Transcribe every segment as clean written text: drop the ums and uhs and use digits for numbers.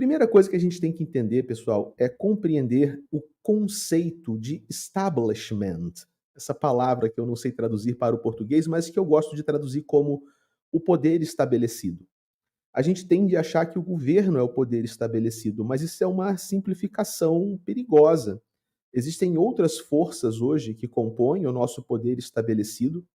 Primeira coisa que a gente tem que entender, pessoal, é compreender o conceito de establishment. Essa palavra que eu não sei traduzir para o português, mas que eu gosto de traduzir como o poder estabelecido. A gente tende a achar que o governo é o poder estabelecido, mas isso é uma simplificação perigosa. Existem outras forças hoje que compõem o nosso poder estabelecido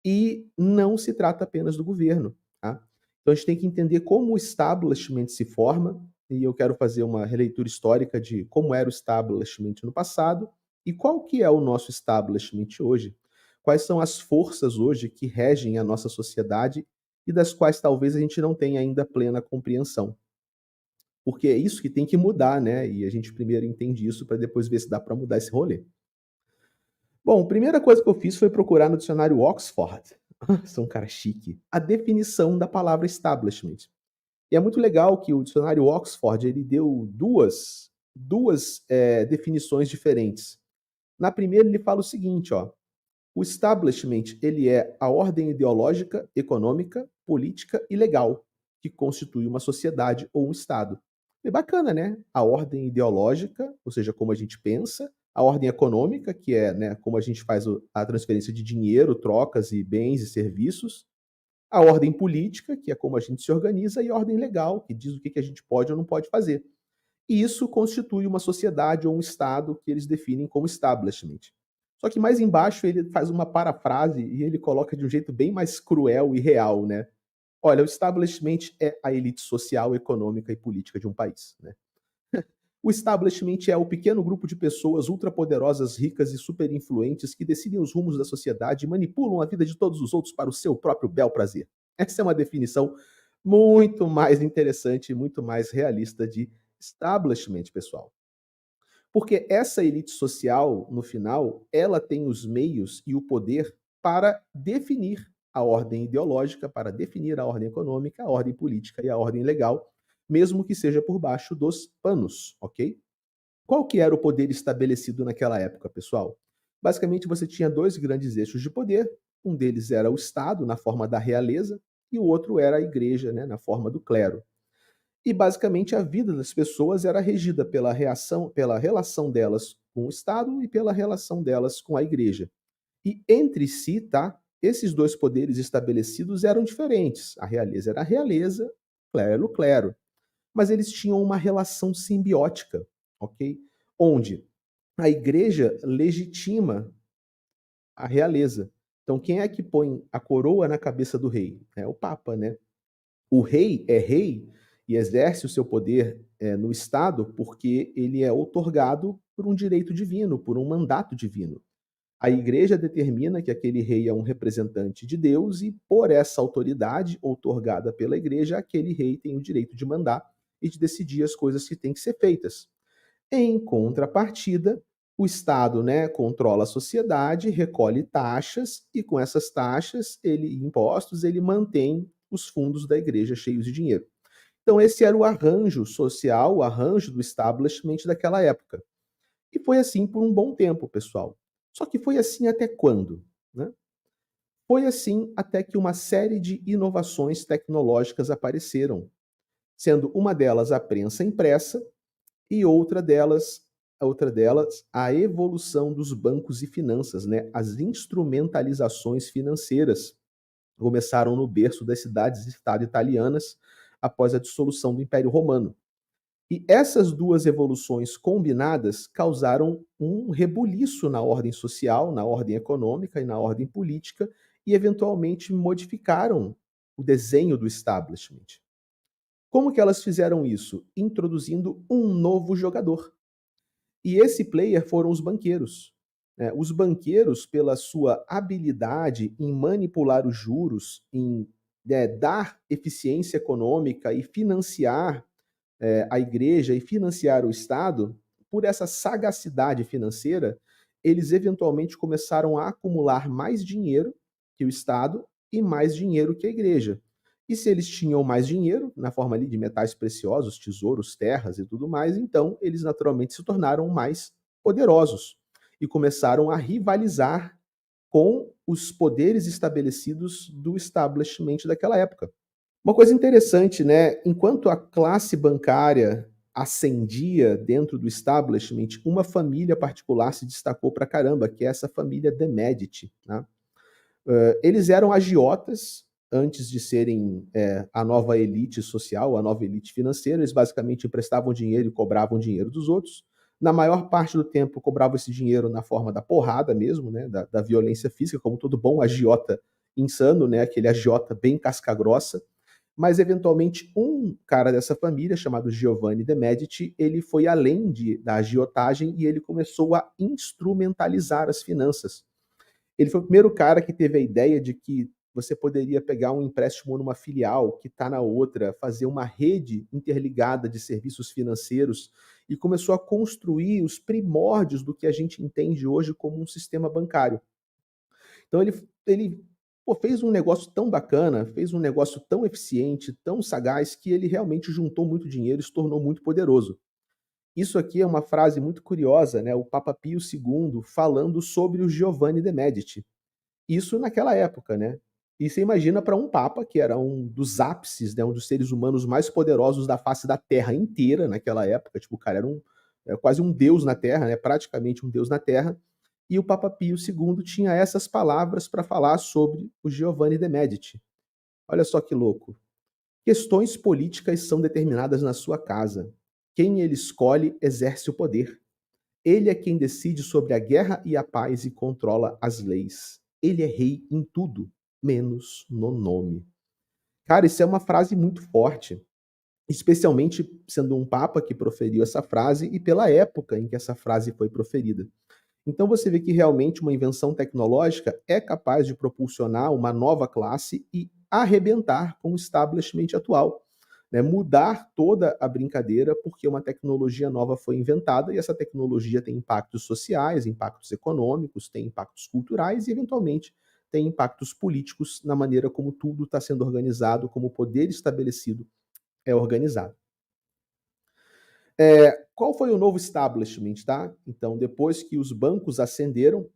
e não se trata apenas do governo, tá? Então a gente tem que entender como o establishment se forma, e eu quero fazer uma releitura histórica de como era o establishment no passado e qual que é o nosso establishment hoje. Quais são as forças hoje que regem a nossa sociedade e das quais talvez a gente não tenha ainda plena compreensão. Porque é isso que tem que mudar, né? E a gente primeiro entende isso para depois ver se dá para mudar esse rolê. Bom, a primeira coisa que eu fiz foi procurar no dicionário Oxford. Sou um cara chique. A definição da palavra establishment. E é muito legal que o dicionário Oxford ele deu duas definições diferentes. Na primeira ele fala o seguinte, ó: o establishment ele é a ordem ideológica, econômica, política e legal que constitui uma sociedade ou um estado. É bacana, né? A ordem ideológica, ou seja, como a gente pensa, a ordem econômica, que é, né, como a gente faz a transferência de dinheiro, trocas e bens e serviços, a ordem política, que é como a gente se organiza, e a ordem legal, que diz o que a gente pode ou não pode fazer. E isso constitui uma sociedade ou um estado que eles definem como establishment. Só que mais embaixo ele faz uma parafrase e ele coloca de um jeito bem mais cruel e real, né? Olha, o establishment é a elite social, econômica e política de um país, né? O establishment é o pequeno grupo de pessoas ultrapoderosas, ricas e superinfluentes que decidem os rumos da sociedade e manipulam a vida de todos os outros para o seu próprio bel prazer. Essa é uma definição muito mais interessante e muito mais realista de establishment, pessoal. Porque essa elite social, no final, ela tem os meios e o poder para definir a ordem ideológica, para definir a ordem econômica, a ordem política e a ordem legal, mesmo que seja por baixo dos panos, ok? Qual que era o poder estabelecido naquela época, pessoal? Basicamente, você tinha dois grandes eixos de poder. Um deles era o Estado, na forma da realeza, e o outro era a igreja, né, na forma do clero. E basicamente a vida das pessoas era regida pela relação delas com o Estado e pela relação delas com a igreja. E entre si, tá? Esses dois poderes estabelecidos eram diferentes. A realeza era a realeza, o clero era o clero. Mas eles tinham uma relação simbiótica, ok? Onde a igreja legitima a realeza. Então, quem é que põe a coroa na cabeça do rei? É o Papa, né? O rei é rei e exerce o seu poder no Estado porque ele é outorgado por um direito divino, por um mandato divino. A igreja determina que aquele rei é um representante de Deus e, por essa autoridade outorgada pela igreja, aquele rei tem o direito de mandar e de decidir as coisas que têm que ser feitas. Em contrapartida, o Estado, né, controla a sociedade, recolhe taxas e com essas taxas, impostos, ele mantém os fundos da igreja cheios de dinheiro. Então esse era o arranjo social, o arranjo do establishment daquela época. E foi assim por um bom tempo, pessoal. Só que foi assim até quando, né? Foi assim até que uma série de inovações tecnológicas apareceram, sendo uma delas a prensa impressa e outra delas, a evolução dos bancos e finanças, né? As instrumentalizações financeiras começaram no berço das cidades-estado italianas após a dissolução do Império Romano. E essas duas evoluções combinadas causaram um rebuliço na ordem social, na ordem econômica e na ordem política e eventualmente modificaram o desenho do establishment. Como que elas fizeram isso? Introduzindo um novo jogador. E esse player foram os banqueiros. Né? Os banqueiros, pela sua habilidade em manipular os juros, em dar eficiência econômica e financiar a igreja e financiar o Estado, por essa sagacidade financeira, eles eventualmente começaram a acumular mais dinheiro que o Estado e mais dinheiro que a igreja. E se eles tinham mais dinheiro, na forma ali de metais preciosos, tesouros, terras e tudo mais, então eles naturalmente se tornaram mais poderosos e começaram a rivalizar com os poderes estabelecidos do establishment daquela época. Uma coisa interessante, né, enquanto a classe bancária ascendia dentro do establishment, uma família particular se destacou pra caramba, que é essa família de Medici, né. Eles eram agiotas antes de serem, a nova elite social, a nova elite financeira. Eles basicamente emprestavam dinheiro e cobravam dinheiro dos outros. Na maior parte do tempo, cobravam esse dinheiro na forma da porrada mesmo, né, da violência física, como todo bom agiota insano, né, aquele agiota bem casca-grossa. Mas, eventualmente, um cara dessa família, chamado Giovanni de Medici, ele foi além da agiotagem e ele começou a instrumentalizar as finanças. Ele foi o primeiro cara que teve a ideia de que você poderia pegar um empréstimo numa filial que está na outra, fazer uma rede interligada de serviços financeiros e começou a construir os primórdios do que a gente entende hoje como um sistema bancário. Então ele pô, fez um negócio tão bacana, fez um negócio tão eficiente, tão sagaz, que ele realmente juntou muito dinheiro e se tornou muito poderoso. Isso aqui é uma frase muito curiosa, né? O Papa Pio II falando sobre o Giovanni de Medici. Isso naquela época, né. E você imagina para um papa, que era um dos ápices, né, um dos seres humanos mais poderosos da face da terra inteira naquela época, tipo, o cara era quase um deus na terra, né, praticamente um deus na terra, e o Papa Pio II tinha essas palavras para falar sobre o Giovanni de Medici. Olha só que louco. Questões políticas são determinadas na sua casa. Quem ele escolhe exerce o poder. Ele é quem decide sobre a guerra e a paz e controla as leis. Ele é rei em tudo, menos no nome. Cara, isso é uma frase muito forte, especialmente sendo um papa que proferiu essa frase e pela época em que essa frase foi proferida. Então você vê que realmente uma invenção tecnológica é capaz de propulsionar uma nova classe e arrebentar com o establishment atual, né? Mudar toda a brincadeira porque uma tecnologia nova foi inventada e essa tecnologia tem impactos sociais, impactos econômicos, tem impactos culturais e, eventualmente, tem impactos políticos na maneira como tudo está sendo organizado, como o poder estabelecido é organizado. Qual foi o novo establishment, tá? Então, depois que os bancos ascenderam,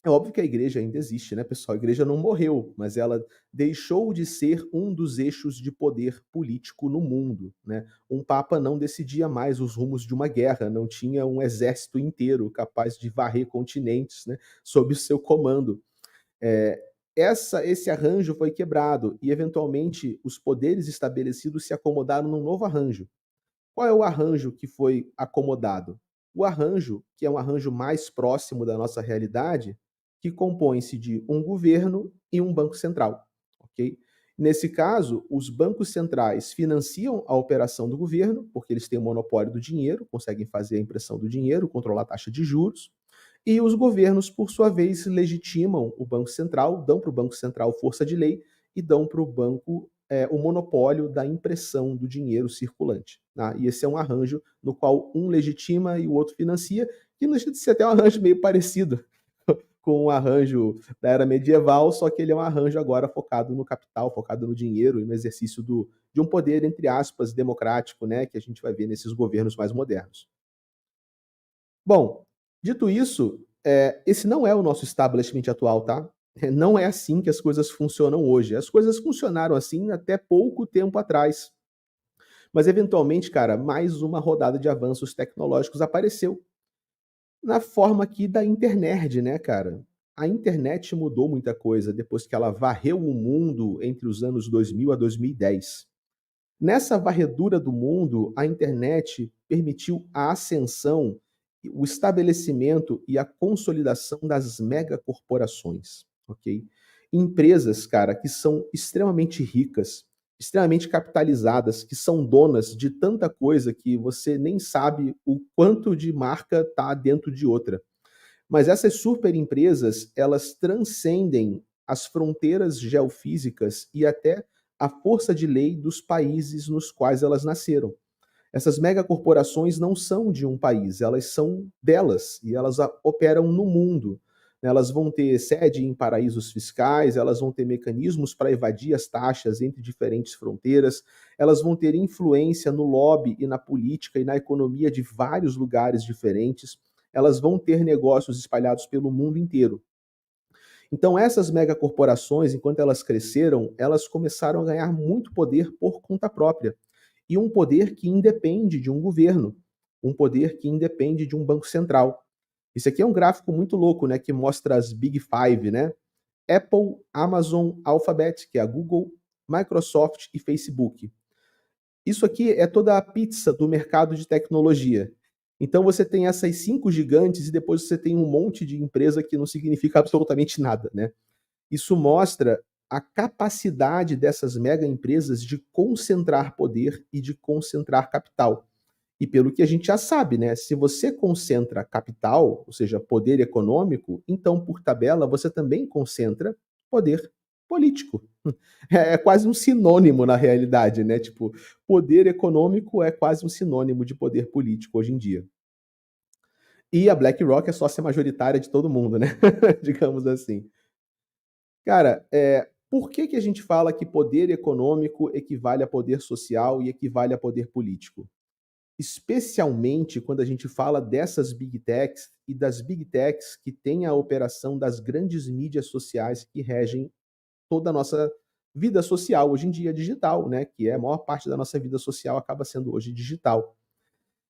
é óbvio que a igreja ainda existe, né, pessoal? A igreja não morreu, mas ela deixou de ser um dos eixos de poder político no mundo, né? Um papa não decidia mais os rumos de uma guerra, não tinha um exército inteiro capaz de varrer continentes, né, sob o seu comando. Eh, esse arranjo foi quebrado e, eventualmente, os poderes estabelecidos se acomodaram num novo arranjo. Qual é o arranjo que foi acomodado? O arranjo, que é um arranjo mais próximo da nossa realidade, que compõe-se de um governo e um banco central, ok? Nesse caso, os bancos centrais financiam a operação do governo, porque eles têm o monopólio do dinheiro, conseguem fazer a impressão do dinheiro, controlar a taxa de juros, e os governos, por sua vez, legitimam o Banco Central, dão para o Banco Central força de lei e dão para o banco o monopólio da impressão do dinheiro circulante. Tá? E esse é um arranjo no qual um legitima e o outro financia, que não deixa de ser até um arranjo meio parecido com o arranjo da era medieval, só que ele é um arranjo agora focado no capital, focado no dinheiro e no exercício de um poder, entre aspas, democrático, né, que a gente vai ver nesses governos mais modernos. Bom, dito isso, esse não é o nosso establishment atual, tá? Não é assim que as coisas funcionam hoje. As coisas funcionaram assim até pouco tempo atrás. Mas, eventualmente, cara, mais uma rodada de avanços tecnológicos apareceu. Na forma aqui da internet, né, cara? A internet mudou muita coisa depois que ela varreu o mundo entre os anos 2000 a 2010. Nessa varredura do mundo, a internet permitiu a ascensão, o estabelecimento e a consolidação das megacorporações, ok? Empresas, cara, que são extremamente ricas, extremamente capitalizadas, que são donas de tanta coisa que você nem sabe o quanto de marca tá dentro de outra. Mas essas super empresas, elas transcendem as fronteiras geofísicas e até a força de lei dos países nos quais elas nasceram. Essas megacorporações não são de um país, elas são delas e elas operam no mundo. Elas vão ter sede em paraísos fiscais, elas vão ter mecanismos para evadir as taxas entre diferentes fronteiras, elas vão ter influência no lobby e na política e na economia de vários lugares diferentes, elas vão ter negócios espalhados pelo mundo inteiro. Então essas megacorporações, enquanto elas cresceram, elas começaram a ganhar muito poder por conta própria. E um poder que independe de um governo, um poder que independe de um banco central. Isso aqui é um gráfico muito louco, né, que mostra as Big Five, né? Apple, Amazon, Alphabet, que é a Google, Microsoft e Facebook. Isso aqui é toda a pizza do mercado de tecnologia. Então você tem essas 5 gigantes e depois você tem um monte de empresa que não significa absolutamente nada, né? Isso mostra a capacidade dessas mega empresas de concentrar poder e de concentrar capital. E pelo que a gente já sabe, né? Se você concentra capital, ou seja, poder econômico, então, por tabela, você também concentra poder político. É quase um sinônimo na realidade, né? Tipo, poder econômico é quase um sinônimo de poder político hoje em dia. E a BlackRock é sócia majoritária de todo mundo, né? Digamos assim. Cara, por que a gente fala que poder econômico equivale a poder social e equivale a poder político? Especialmente quando a gente fala dessas big techs e das big techs que têm a operação das grandes mídias sociais que regem toda a nossa vida social hoje em dia digital, né? Que é a maior parte da nossa vida social acaba sendo hoje digital.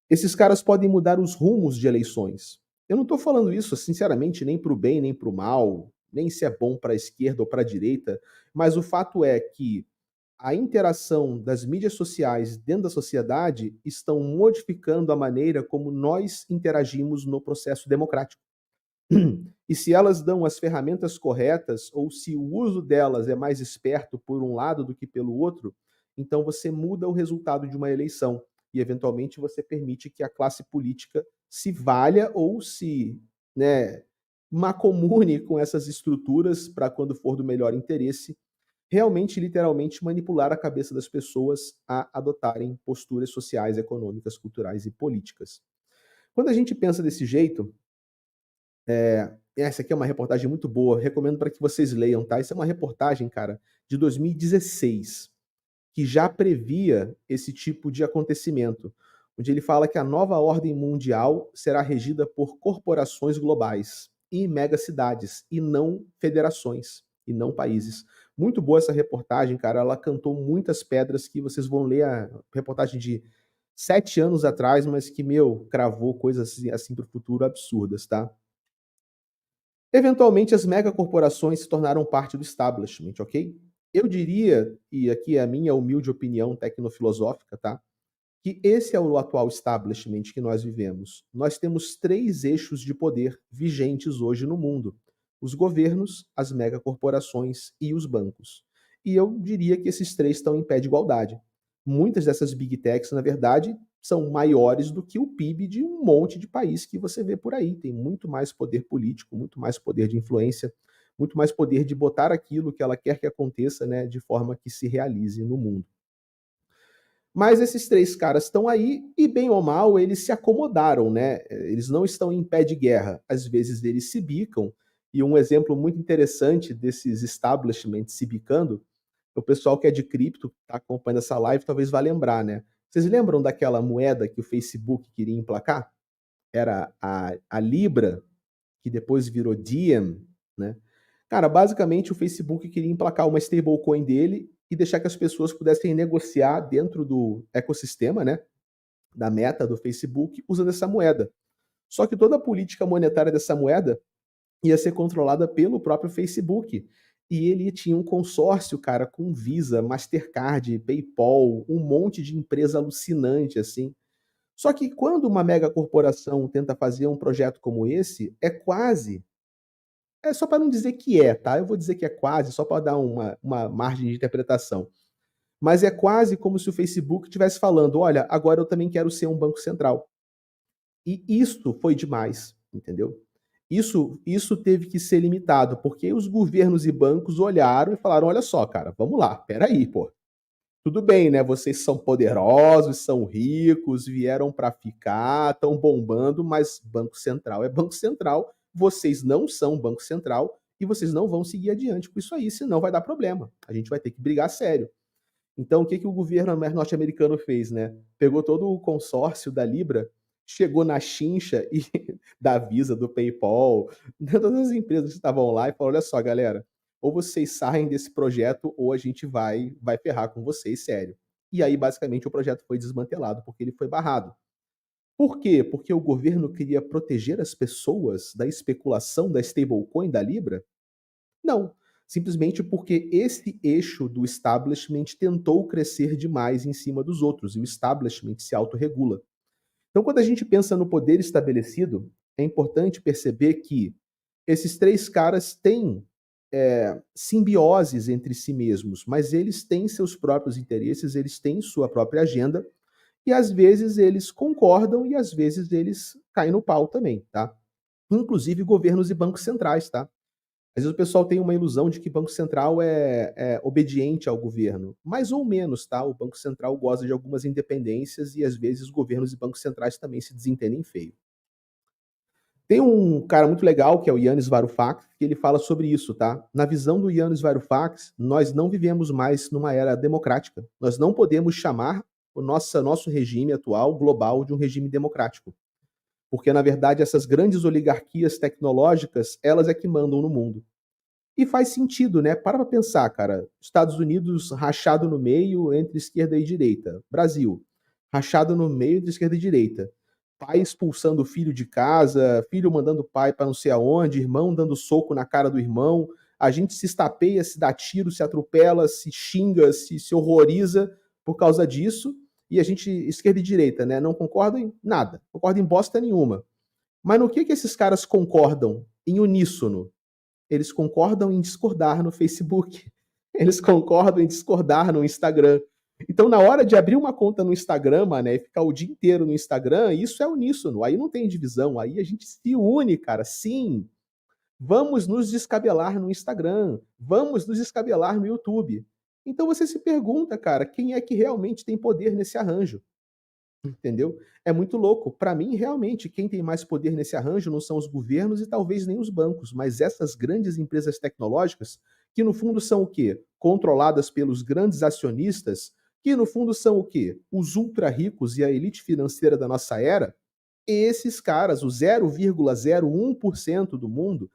Esses caras podem mudar os rumos de eleições. Eu não estou falando isso, sinceramente, nem para o bem nem para o mal, nem se é bom para a esquerda ou para a direita, mas o fato é que a interação das mídias sociais dentro da sociedade estão modificando a maneira como nós interagimos no processo democrático. E se elas dão as ferramentas corretas, ou se o uso delas é mais esperto por um lado do que pelo outro, então você muda o resultado de uma eleição e, eventualmente, você permite que a classe política se valha ou se, né, macomune com essas estruturas para, quando for do melhor interesse, realmente, literalmente, manipular a cabeça das pessoas a adotarem posturas sociais, econômicas, culturais e políticas. Quando a gente pensa desse jeito, essa aqui é uma reportagem muito boa, recomendo para que vocês leiam, tá? Isso é uma reportagem, cara, de 2016, que já previa esse tipo de acontecimento, onde ele fala que a nova ordem mundial será regida por corporações globais e megacidades, e não federações, e não países. Muito boa essa reportagem, cara, ela cantou muitas pedras que vocês vão ler a reportagem de 7 anos atrás, mas que, meu, cravou coisas assim para o futuro absurdas, tá? Eventualmente, as megacorporações se tornaram parte do establishment, ok? Eu diria, e aqui é a minha humilde opinião tecnofilosófica, tá? Que esse é o atual establishment que nós vivemos. Nós temos 3 eixos de poder vigentes hoje no mundo: os governos, as megacorporações e os bancos. E eu diria que esses 3 estão em pé de igualdade. Muitas dessas big techs, na verdade, são maiores do que o PIB de um monte de país que você vê por aí. Tem muito mais poder político, muito mais poder de influência, muito mais poder de botar aquilo que ela quer que aconteça, né, de forma que se realize no mundo. Mas esses 3 caras estão aí e, bem ou mal, eles se acomodaram, né? Eles não estão em pé de guerra. Às vezes eles se bicam, e um exemplo muito interessante desses establishments se bicando, o pessoal que é de cripto, que está acompanhando essa live, talvez vá lembrar, né? Vocês lembram daquela moeda que o Facebook queria emplacar? Era a Libra, que depois virou Diem, né? Cara, basicamente o Facebook queria emplacar uma stablecoin dele e deixar que as pessoas pudessem negociar dentro do ecossistema, né, da meta do Facebook, usando essa moeda. Só que toda a política monetária dessa moeda ia ser controlada pelo próprio Facebook. E ele tinha um consórcio, cara, com Visa, Mastercard, PayPal, um monte de empresa alucinante, assim. Só que quando uma mega corporação tenta fazer um projeto como esse, é só para não dizer que é, tá? Eu vou dizer que é quase, só para dar uma margem de interpretação. Mas é quase como se o Facebook estivesse falando: olha, agora eu também quero ser um banco central. E isso foi demais, entendeu? Isso teve que ser limitado, porque os governos e bancos olharam e falaram: olha só, cara, vamos lá, peraí, pô. Tudo bem, né? Vocês são poderosos, são ricos, vieram para ficar, estão bombando, mas Banco Central é Banco Central. Vocês não são Banco Central e vocês não vão seguir adiante com isso aí, senão vai dar problema. A gente vai ter que brigar sério. Então, o que o governo norte-americano fez, né? Pegou todo o consórcio da Libra, chegou na Chincha e da Visa, do PayPal, de todas as empresas que estavam lá e falou: "Olha só galera, ou vocês saem desse projeto ou a gente vai ferrar com vocês sério". E aí basicamente o projeto foi desmantelado, porque ele foi barrado. Por quê? Porque o governo queria proteger as pessoas da especulação da stablecoin da Libra? Não, simplesmente porque esse eixo do establishment tentou crescer demais em cima dos outros e o establishment se autorregula. Então, quando a gente pensa no poder estabelecido, é importante perceber que esses 3 caras têm, simbioses entre si mesmos, mas eles têm seus próprios interesses, eles têm sua própria agenda, e às vezes eles concordam e às vezes eles caem no pau também, tá. Inclusive governos e bancos centrais, tá. Às vezes o pessoal tem uma ilusão de que Banco Central é obediente ao governo. Mais ou menos, tá? O Banco Central goza de algumas independências e às vezes governos e bancos centrais também se desentendem feio. Tem um cara muito legal que é o Yanis Varoufakis, que ele fala sobre isso, tá? Na visão do Yanis Varoufakis, nós não vivemos mais numa era democrática. Nós não podemos chamar o nosso regime atual global de um regime democrático, porque na verdade essas grandes oligarquias tecnológicas, elas é que mandam no mundo. E faz sentido, né? Para pra pensar, cara. Estados Unidos rachado no meio entre esquerda e direita. Brasil, rachado no meio entre esquerda e direita. Pai expulsando o filho de casa, filho mandando o pai para não sei aonde, irmão dando soco na cara do irmão. A gente se estapeia, se dá tiro, se atropela, se xinga, se horroriza por causa disso. E a gente, esquerda e direita, né? Não concordam em nada, concordam em bosta nenhuma. Mas no que esses caras concordam em uníssono? Eles concordam em discordar no Facebook. Eles concordam em discordar no Instagram. Então, na hora de abrir uma conta no Instagram, mané, e ficar o dia inteiro no Instagram, isso é uníssono. Aí não tem divisão. Aí a gente se une, cara. Sim. Vamos nos descabelar no Instagram. Vamos nos descabelar no YouTube. Então você se pergunta, cara, quem é que realmente tem poder nesse arranjo? Entendeu? É muito louco. Para mim, realmente, quem tem mais poder nesse arranjo não são os governos e talvez nem os bancos, mas essas grandes empresas tecnológicas, que no fundo são o quê? Controladas pelos grandes acionistas, que no fundo são o quê? Os ultra ricos e a elite financeira da nossa era. Esses caras, o 0,01% do mundo,